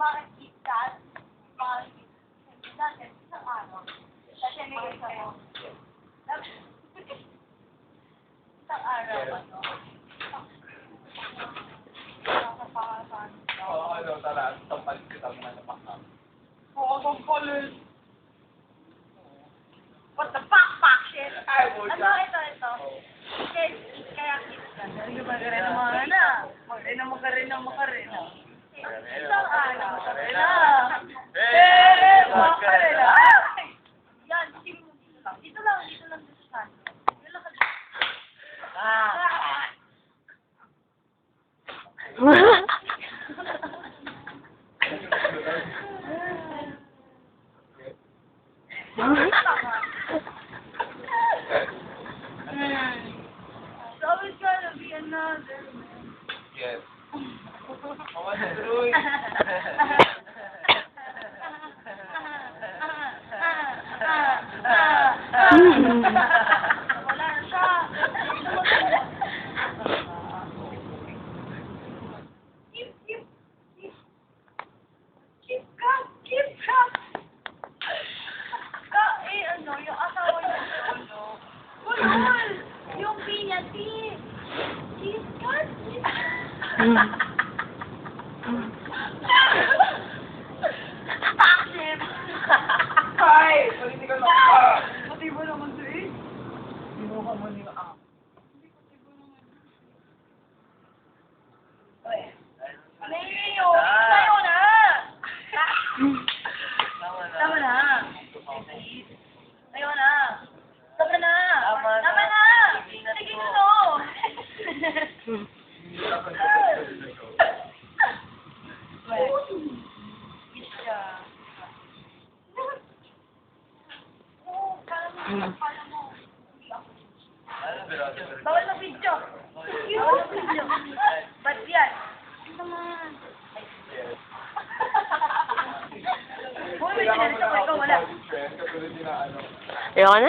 bakit KitKat? Bakit KitKat? Isang araw. Kasi may isa ko. Isang araw, ano? Nakapakasan. Oo, ano, tara. Tampalit kita mo na napakam. Oo, tampalit. What the fuck, fuck shit? Ay, boy. Ano, ito. Kaya KitKat. Hindi ba rin ang mga na? Makarena. Isang araw. Makarena. Makarena. Yan, sige mo dito lang. Dito lang dito sa saan. Dito lang ka. It's always gonna be another man. Yes. Mama, Troy. Wala na siya. Keep up. Ano, yung asawa niya, Kulol! Yung pinya, keep up. Taksim! Ay! Palitin ka lang. Pati mo naman ito eh. Sinuha mo nila. Leo! Tayo na! Tama na! Tayo na! Tama na! Tama na! Sige na no! Bawal na video. Bawal na video. Ba't yan? Naman. Uy, may sinarito ko. Ikaw wala. Katulad din na ano. Ayoko na.